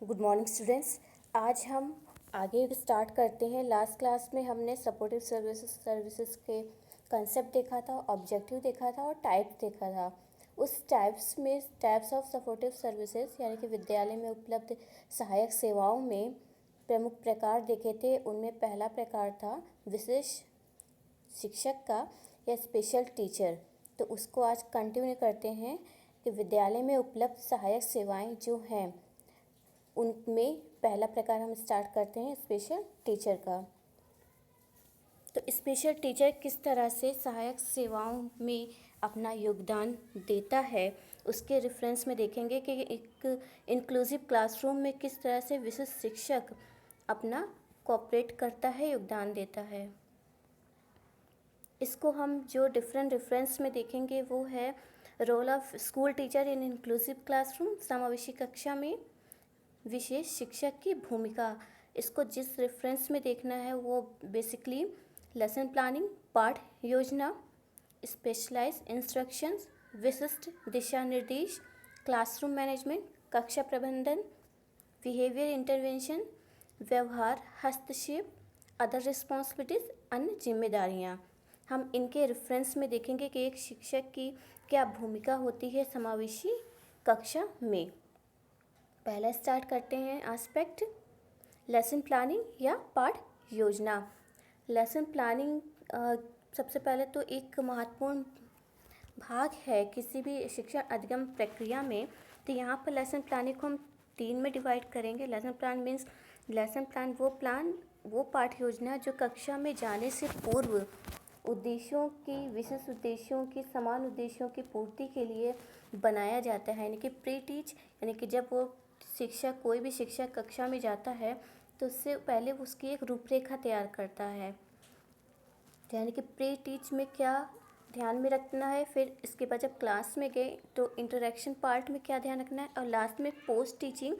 Good morning students. आज हम आगे स्टार्ट करते हैं। लास्ट क्लास में हमने सपोर्टिव सर्विसेज के कंसेप्ट देखा था, ऑब्जेक्टिव देखा था और टाइप्स देखा था। उस टाइप्स ऑफ सपोर्टिव सर्विसेज यानी कि विद्यालय में उपलब्ध सहायक सेवाओं में प्रमुख प्रकार देखे थे। उनमें पहला प्रकार था विशेष शिक्षक का या स्पेशल टीचर। तो उसको आज कंटिन्यू करते हैं कि विद्यालय में उपलब्ध सहायक सेवाएं जो हैं उनमें पहला प्रकार हम स्टार्ट करते हैं स्पेशल टीचर का। तो स्पेशल टीचर किस तरह से सहायक सेवाओं में अपना योगदान देता है, उसके रेफरेंस में देखेंगे कि एक इंक्लूसिव क्लासरूम में किस तरह से विशिष्ट शिक्षक अपना कोऑपरेट करता है, योगदान देता है। इसको हम जो डिफरेंट रेफरेंस में देखेंगे वो है role of school teacher in inclusive classroom, समावेशी कक्षा में विशेष शिक्षक की भूमिका। इसको जिस रेफरेंस में देखना है वो बेसिकली लेसन प्लानिंग, पाठ योजना, स्पेशलाइज इंस्ट्रक्शंस, विशिष्ट दिशा निर्देश, क्लासरूम मैनेजमेंट, कक्षा प्रबंधन, बिहेवियर इंटरवेंशन, व्यवहार हस्तक्षेप, अदर रिस्पॉन्सिबिलिटीज़, अन्य जिम्मेदारियाँ। हम इनके रेफरेंस में देखेंगे कि एक शिक्षक की क्या भूमिका होती है समावेशी कक्षा में। पहला स्टार्ट करते हैं एस्पेक्ट लेसन प्लानिंग या पाठ योजना। लेसन प्लानिंग सबसे पहले तो एक महत्वपूर्ण भाग है किसी भी शिक्षा अधिगम प्रक्रिया में। तो यहाँ पर लेसन प्लानिंग को हम 3 में डिवाइड करेंगे। Lesson plan means lesson plan वो पाठ योजना जो कक्षा में जाने से पूर्व उद्देश्यों की, विशेष उद्देश्यों की, समान उद्देश्यों की पूर्ति के लिए बनाया जाता है। यानी कि प्री टीच, यानी कि जब वो शिक्षक, कोई भी शिक्षक कक्षा में जाता है तो उससे पहले उसकी एक रूपरेखा तैयार करता है। यानी कि प्री टीच में क्या ध्यान में रखना है, फिर इसके बाद जब क्लास में गए तो इंटरेक्शन पार्ट में क्या ध्यान रखना है, और लास्ट में पोस्ट टीचिंग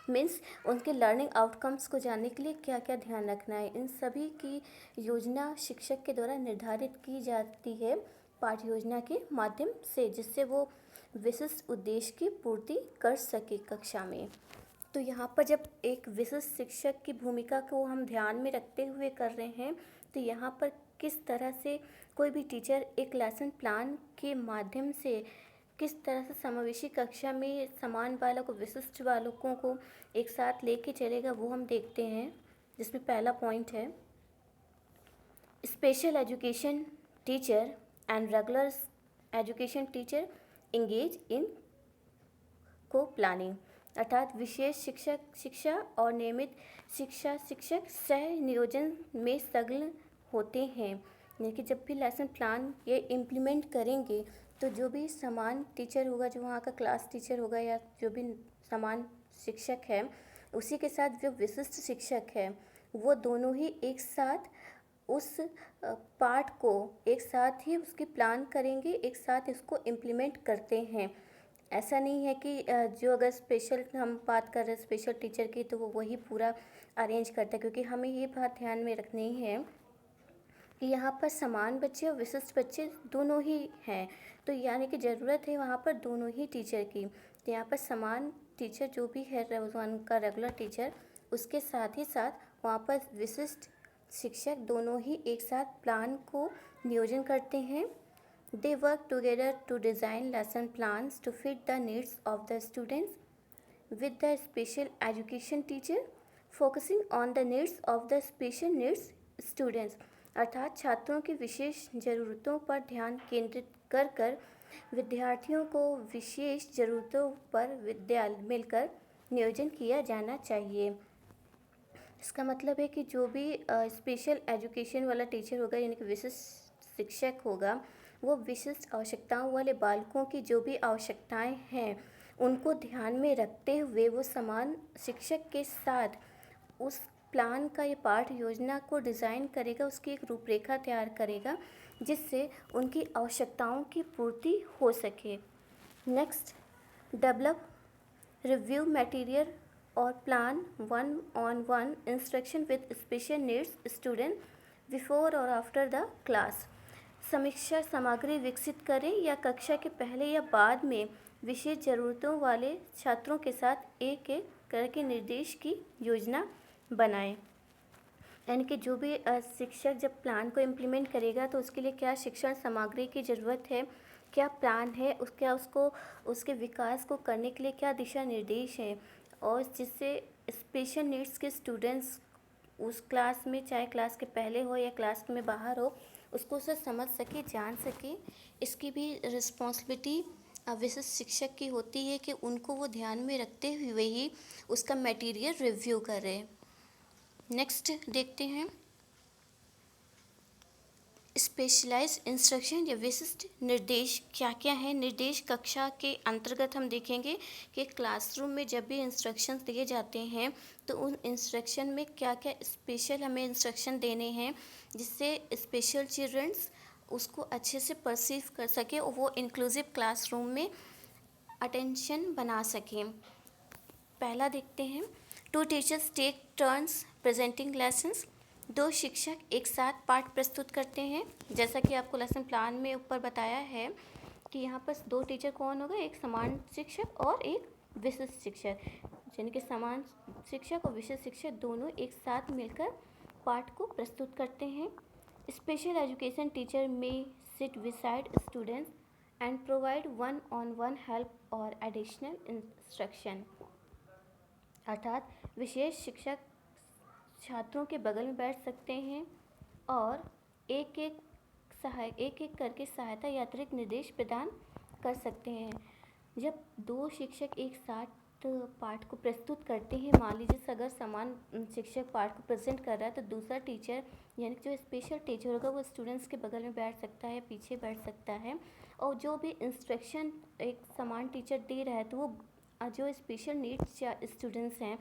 मीन्स उनके लर्निंग आउटकम्स को जानने के लिए क्या क्या ध्यान रखना है। इन सभी की योजना शिक्षक के द्वारा निर्धारित की जाती है पाठ योजना के माध्यम से, जिससे वो विशिष्ट उद्देश्य की पूर्ति कर सके कक्षा में। तो यहाँ पर जब एक विशिष्ट शिक्षक की भूमिका को हम ध्यान में रखते हुए कर रहे हैं तो यहाँ पर किस तरह से कोई भी टीचर एक लेसन प्लान के माध्यम से किस तरह से समावेशी कक्षा में समान बालकों, विशिष्ट बालकों को एक साथ लेके चलेगा वो हम देखते हैं। जिसमें पहला पॉइंट है special education teacher and regular education teacher engage in को प्लानिंग। अर्थात विशेष शिक्षा और नियमित शिक्षक सह नियोजन में संलग्न होते हैं। यानी कि जब भी लेसन प्लान ये इम्प्लीमेंट करेंगे तो जो भी समान टीचर होगा, जो वहाँ का क्लास टीचर होगा या जो भी समान शिक्षक है, उसी के साथ जो विशिष्ट शिक्षक है वो दोनों ही एक साथ उस पार्ट को एक साथ ही उसकी प्लान करेंगे, एक साथ इसको इम्प्लीमेंट करते हैं। ऐसा नहीं है कि जो अगर स्पेशल हम बात कर रहे हैं स्पेशल टीचर की तो वो वही पूरा अरेंज करता है, क्योंकि हमें ये बात ध्यान में रखनी है कि यहाँ पर समान बच्चे और विशिष्ट बच्चे दोनों ही हैं। तो यानी कि ज़रूरत है वहाँ पर दोनों ही टीचर की। तो यहाँ पर समान टीचर जो भी है रोज़ाना का रेगुलर टीचर, उसके साथ ही साथ वहाँ पर विशिष्ट शिक्षक दोनों ही एक साथ प्लान को नियोजन करते हैं। They work together to design lesson plans to fit the needs of the students with the special education teacher focusing on the needs of the special needs students। अर्थात छात्रों की विशेष ज़रूरतों पर ध्यान केंद्रित कर विद्यार्थियों को विशेष ज़रूरतों पर विद्यालय मिलकर नियोजन किया जाना चाहिए। इसका मतलब है कि जो भी स्पेशल एजुकेशन वाला टीचर होगा यानी कि विशिष्ट शिक्षक होगा, वो विशिष्ट आवश्यकताओं वाले बालकों की जो भी आवश्यकताएं हैं उनको ध्यान में रखते हुए वो समान शिक्षक के साथ उस प्लान का ये पाठ योजना को डिज़ाइन करेगा, उसकी एक रूपरेखा तैयार करेगा जिससे उनकी आवश्यकताओं की पूर्ति हो सके। नेक्स्ट, डेवलप रिव्यू मटेरियल और plan 1-on-1 instruction with special needs student before और आफ्टर द क्लास। समीक्षा सामग्री विकसित करें या कक्षा के पहले या बाद में विशेष ज़रूरतों वाले छात्रों के साथ एक एक करके निर्देश की योजना बनाएं। यानी कि जो भी शिक्षक जब प्लान को इम्प्लीमेंट करेगा तो उसके लिए क्या शिक्षण सामग्री की ज़रूरत है, क्या प्लान है, उसको उसके विकास को करने के लिए क्या दिशा निर्देश हैं, और जिससे स्पेशल नीड्स के स्टूडेंट्स उस क्लास में, चाहे क्लास के पहले हो या क्लास में बाहर हो, उसको उसे समझ सके, जान सके। इसकी भी रिस्पॉन्सिबिलिटी विशिष्ट शिक्षक की होती है कि उनको वो ध्यान में रखते हुए ही उसका मटेरियल रिव्यू करें। नेक्स्ट देखते हैं स्पेशलाइज्ड इंस्ट्रक्शन या विशिष्ट निर्देश क्या क्या है। निर्देश कक्षा के अंतर्गत हम देखेंगे कि क्लासरूम में जब भी इंस्ट्रक्शंस दिए जाते हैं तो उन इंस्ट्रक्शन में क्या क्या स्पेशल हमें इंस्ट्रक्शन देने हैं, जिससे स्पेशल चिल्ड्रंस उसको अच्छे से परसीव कर सके और वो इंक्लूसिव क्लासरूम में अटेंशन बना सकें। पहला देखते हैं, two teachers take turns presenting lessons. दो शिक्षक एक साथ पाठ प्रस्तुत करते हैं। जैसा कि आपको लेसन प्लान में ऊपर बताया है कि यहाँ पर दो टीचर कौन होगा, एक समान शिक्षक और एक विशिष्ट शिक्षक, यानी कि समान शिक्षक और विशिष्ट शिक्षक दोनों एक साथ मिलकर पाठ को प्रस्तुत करते हैं। स्पेशल एजुकेशन टीचर में seat beside students and provide one-on-one help और एडिशनल इंस्ट्रक्शन। अर्थात विशेष शिक्षक छात्रों के बगल में बैठ सकते हैं और एक एक करके सहायता या अतिरिक्त निर्देश प्रदान कर सकते हैं। जब दो शिक्षक एक साथ पाठ को प्रस्तुत करते हैं, मान लीजिए अगर समान शिक्षक पाठ को प्रेजेंट कर रहा है तो दूसरा टीचर यानी कि जो स्पेशल टीचर होगा वो स्टूडेंट्स के बगल में बैठ सकता है, पीछे बैठ सकता है, और जो भी इंस्ट्रक्शन एक समान टीचर दे रहा है तो वो जो स्पेशल नीड्स स्टूडेंट्स हैं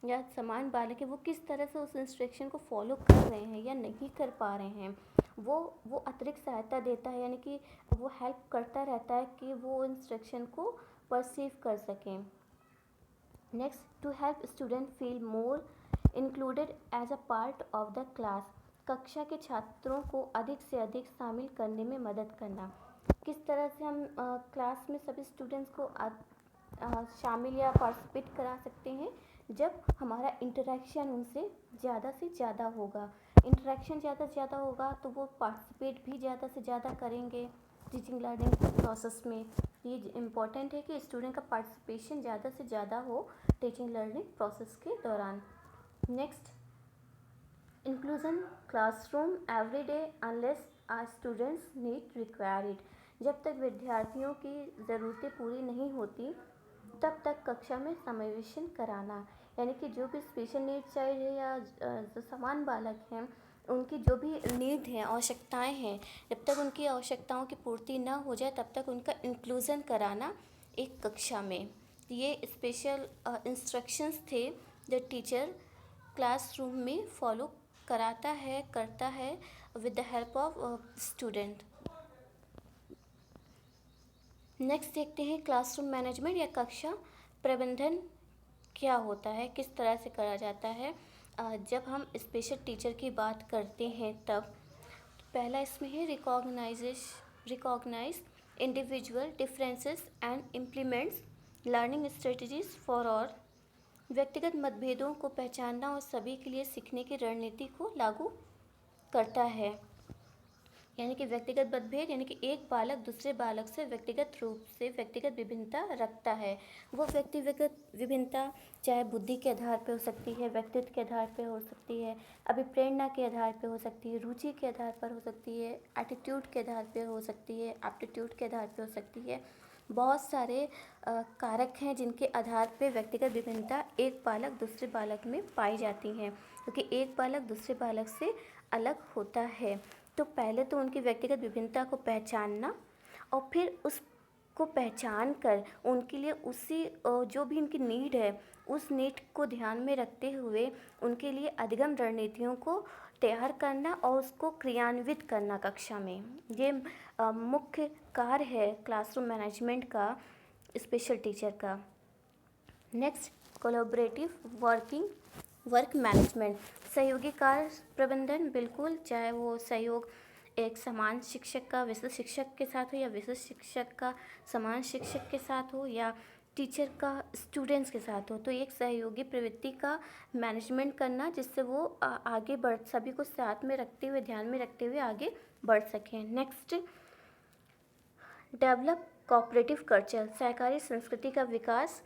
या समान बालक है वो किस तरह से उस इंस्ट्रक्शन को फॉलो कर रहे हैं या नहीं कर पा रहे हैं, वो अतिरिक्त सहायता देता है, यानी कि वो हेल्प करता रहता है कि वो इंस्ट्रक्शन को परसीव कर सकें। Next, to help student feel more included as a part of the class. कक्षा के छात्रों को अधिक से अधिक शामिल करने में मदद करना। किस तरह से हम क्लास में सभी स्टूडेंट्स को शामिल या पार्टिसिपेट करा सकते हैं, जब हमारा इंटरेक्शन उनसे ज़्यादा से ज़्यादा होगा। इंटरेक्शन ज़्यादा से ज़्यादा होगा तो वो पार्टिसिपेट भी ज़्यादा से ज़्यादा करेंगे टीचिंग लर्निंग प्रोसेस में। ये इम्पॉर्टेंट है कि स्टूडेंट का पार्टिसिपेशन ज़्यादा से ज़्यादा हो टीचिंग लर्निंग प्रोसेस के दौरान। Next, inclusion classroom every day unless are students need require it. जब तक विद्यार्थियों की ज़रूरतें पूरी नहीं होती तब तक कक्षा में समावेशन कराना, यानी कि जो भी स्पेशल नीड चाइल्ड है या जो समान बालक हैं उनकी जो भी नीड हैं, आवश्यकताएं हैं, जब तक उनकी आवश्यकताओं की पूर्ति ना हो जाए तब तक उनका इंक्लूज़न कराना एक कक्षा में। ये स्पेशल इंस्ट्रक्शंस थे जो टीचर क्लासरूम में फॉलो करता है with the help of student. Next देखते हैं क्लासरूम मैनेजमेंट या कक्षा प्रबंधन क्या होता है, किस तरह से करा जाता है। जब हम स्पेशल टीचर की बात करते हैं तब पहला इसमें है recognise individual differences and implements learning strategies for all. व्यक्तिगत मतभेदों को पहचानना और सभी के लिए सीखने की रणनीति को लागू करता है। यानी कि व्यक्तिगत मतभेद यानी कि एक बालक दूसरे बालक से व्यक्तिगत रूप से व्यक्तिगत विभिन्नता रखता है। वो व्यक्तिगत विभिन्नता चाहे बुद्धि के आधार पर हो सकती है, व्यक्तित्व के आधार पर हो सकती है, अभिप्रेरणा के आधार पर हो सकती है, रुचि के आधार पर हो सकती है, एटीट्यूड के आधार पर हो सकती है, एप्टीट्यूड के आधार पर हो सकती है। बहुत सारे कारक हैं जिनके आधार पर व्यक्तिगत विभिन्नता एक बालक दूसरे बालक में पाई जाती हैं, क्योंकि एक बालक दूसरे बालक से अलग होता है। तो पहले तो उनकी व्यक्तिगत विभिन्नता को पहचानना और फिर उसको पहचान कर उनके लिए उसी जो भी उनकी नीड है उस नीड को ध्यान में रखते हुए उनके लिए अधिगम रणनीतियों को तैयार करना और उसको क्रियान्वित करना कक्षा में। ये मुख्य कार्य है क्लासरूम मैनेजमेंट का, स्पेशल टीचर का। नेक्स्ट, कोलैबोरेटिव वर्क मैनेजमेंट, सहयोगी कार्य प्रबंधन। बिल्कुल, चाहे वो सहयोग एक समान शिक्षक का विशिष्ट शिक्षक के साथ हो, या विशिष्ट शिक्षक का समान शिक्षक के साथ हो, या टीचर का स्टूडेंट्स के साथ हो। तो एक सहयोगी प्रवृत्ति का मैनेजमेंट करना, जिससे वो आगे बढ़, सभी को साथ में रखते हुए, ध्यान में रखते हुए आगे बढ़ सकें। नेक्स्ट, डेवलप कोऑपरेटिव कल्चर, सहकारी संस्कृति का विकास।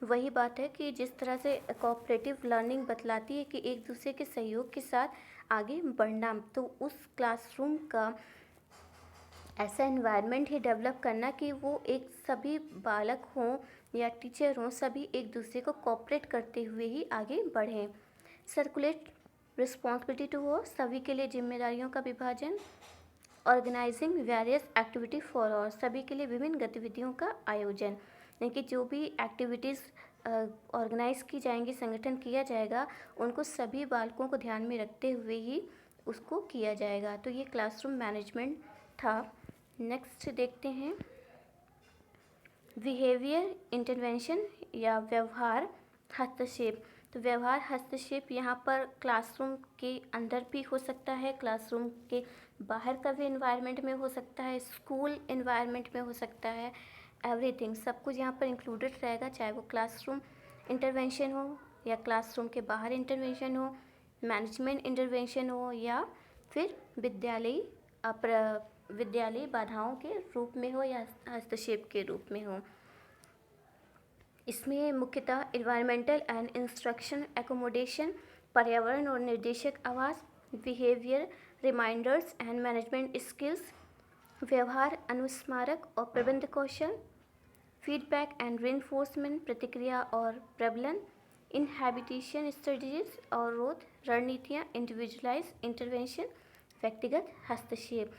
वही बात है कि जिस तरह से कोऑपरेटिव लर्निंग बतलाती है कि एक दूसरे के सहयोग के साथ आगे बढ़ना, तो उस क्लासरूम का ऐसा एनवायरनमेंट ही डेवलप करना कि वो एक सभी बालक हों या टीचर हों, सभी एक दूसरे को कोऑपरेट करते हुए ही आगे बढ़ें। सर्कुलेट रिस्पॉन्सिबिलिटी टू हो, सभी के लिए जिम्मेदारियों का विभाजन। Organising various activity for all, सभी के लिए विभिन्न गतिविधियों का आयोजन, यानी कि जो भी एक्टिविटीज़ ऑर्गेनाइज की जाएंगी, संगठन किया जाएगा, उनको सभी बालकों को ध्यान में रखते हुए ही उसको किया जाएगा। तो ये क्लासरूम मैनेजमेंट था। नेक्स्ट देखते हैं बिहेवियर इंटरवेंशन या व्यवहार हस्तक्षेप। तो व्यवहार हस्तक्षेप यहाँ पर क्लासरूम के अंदर भी हो सकता है, क्लासरूम के बाहर का भी इन्वायरमेंट में हो सकता है, स्कूल इन्वायरमेंट में हो सकता है। एवरीथिंग, सब कुछ यहाँ पर इंक्लूडेड रहेगा, चाहे वो क्लासरूम इंटरवेंशन हो या क्लासरूम के बाहर इंटरवेंशन हो, मैनेजमेंट इंटरवेंशन हो, या फिर विद्यालयी बाधाओं के रूप में हो या हस्तक्षेप के रूप में हो। इसमें मुख्यतः इन्वायरमेंटल एंड इंस्ट्रक्शन एकोमोडेशन, पर्यावरण और निर्देशक आवास, behaviour reminders and management skills, व्यवहार अनुस्मारक और प्रबंध कौशल, फीडबैक एंड रिइंफोर्समेंट, प्रतिक्रिया और प्रबलन, इनहैबिटेशन स्ट्रेटजीज और रोध रणनीतियाँ, इंडिविजुअलाइज इंटरवेंशन, व्यक्तिगत हस्तक्षेप।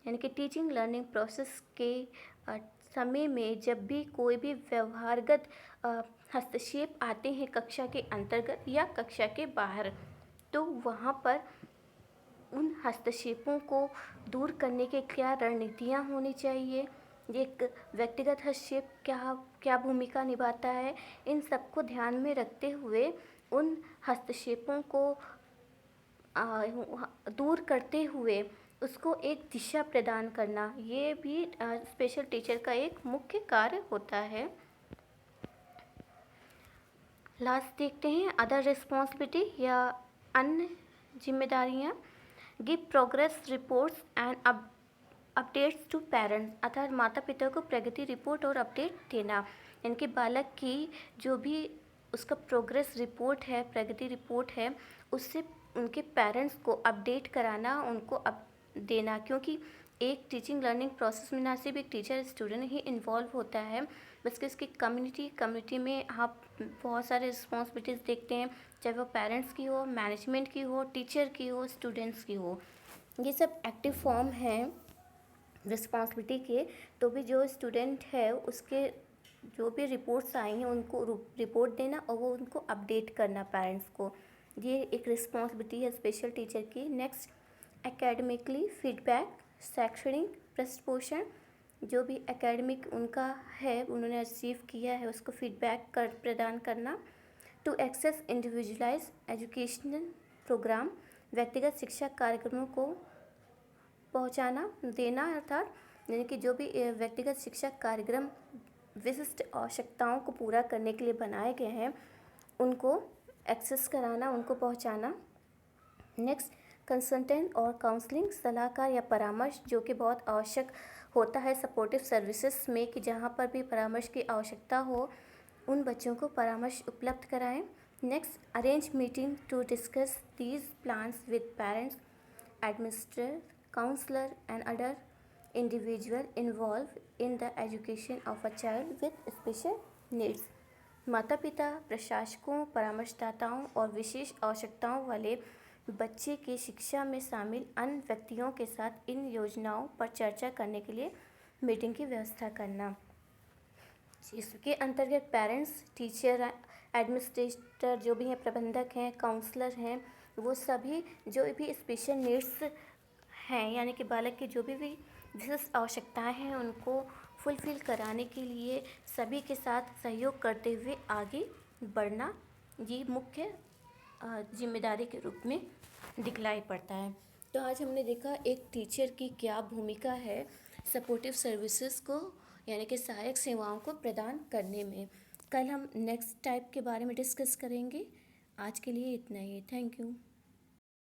यानी कि टीचिंग लर्निंग प्रोसेस के समय में जब भी कोई भी व्यवहारगत हस्तक्षेप आते हैं कक्षा के अंतर्गत या कक्षा के बाहर, तो वहाँ पर उन हस्तक्षेपों को दूर करने के क्या रणनीतियाँ होनी चाहिए, एक व्यक्तिगत हस्तक्षेप क्या भूमिका निभाता है, इन सबको ध्यान में रखते हुए उन हस्तक्षेपों को दूर करते हुए उसको एक दिशा प्रदान करना, ये भी स्पेशल टीचर का एक मुख्य कार्य होता है। लास्ट देखते हैं अदर रिस्पॉन्सिबिलिटी या अन्य जिम्मेदारियाँ। Give progress reports and updates to parents, अर्थात माता पिता को प्रगति रिपोर्ट और अपडेट देना, यानी कि बालक की जो भी उसका प्रोग्रेस रिपोर्ट है, प्रगति रिपोर्ट है, उससे उनके पेरेंट्स को अपडेट कराना, उनको देना, क्योंकि एक टीचिंग लर्निंग प्रोसेस में ना सिर्फ एक टीचर स्टूडेंट ही इन्वॉल्व होता है, बल्कि इसकी कम्युनिटी में आप बहुत सारे रिस्पॉन्सिबिलिटीज़ देखते हैं, चाहे वो पेरेंट्स की हो, मैनेजमेंट की हो, टीचर की हो, स्टूडेंट्स की हो। ये सब एक्टिव फॉर्म हैं रिस्पॉन्सिबिलिटी के। तो भी जो स्टूडेंट है उसके जो भी रिपोर्ट्स आई हैं उनको रिपोर्ट देना और वो उनको अपडेट करना पेरेंट्स को, ये एक रिस्पॉन्सिबिलिटी है स्पेशल टीचर की। नेक्स्ट, एकेडमिकली फीडबैक, शैक्षणिक पृष्ठपोषण, जो भी एकेडमिक उनका है, उन्होंने अचीव किया है, उसको फीडबैक प्रदान करना। To access individualise educational programme, व्यक्तिगत शिक्षा कार्यक्रमों को पहुंचाना देना, अर्थात यानी कि जो भी व्यक्तिगत शिक्षा कार्यक्रम विशिष्ट आवश्यकताओं को पूरा करने के लिए बनाए गए हैं उनको एक्सेस कराना, उनको पहुंचाना। नेक्स्ट, कंसल्टेंट और काउंसलिंग, सलाहकार या परामर्श, जो कि बहुत आवश्यक होता है सपोर्टिव सर्विसेज में, कि जहाँ पर भी परामर्श की आवश्यकता हो उन बच्चों को परामर्श उपलब्ध कराएं। Next, arrange meeting to discuss these plans with parents, administrator, counsellor and other individual involve in the education of a child with special needs. माता पिता, प्रशासकों, परामर्शदाताओं और विशेष आवश्यकताओं वाले बच्चे की शिक्षा में शामिल अन्य व्यक्तियों के साथ इन योजनाओं पर चर्चा करने के लिए मीटिंग की व्यवस्था करना। इसके अंतर्गत पेरेंट्स, टीचर, एडमिनिस्ट्रेटर जो भी हैं, प्रबंधक हैं, काउंसलर हैं, वो सभी जो भी स्पेशल नीड्स हैं, यानी कि बालक की जो भी विशेष आवश्यकताएं हैं उनको फुलफिल कराने के लिए सभी के साथ सहयोग करते हुए आगे बढ़ना, ये मुख्य जिम्मेदारी के रूप में दिखलाई पड़ता है। तो आज हमने देखा एक टीचर की क्या भूमिका है सपोर्टिव सर्विसेज को यानी कि सहायक सेवाओं को प्रदान करने में। कल हम नेक्स्ट टाइप के बारे में डिस्कस करेंगे। आज के लिए इतना ही। Thank you.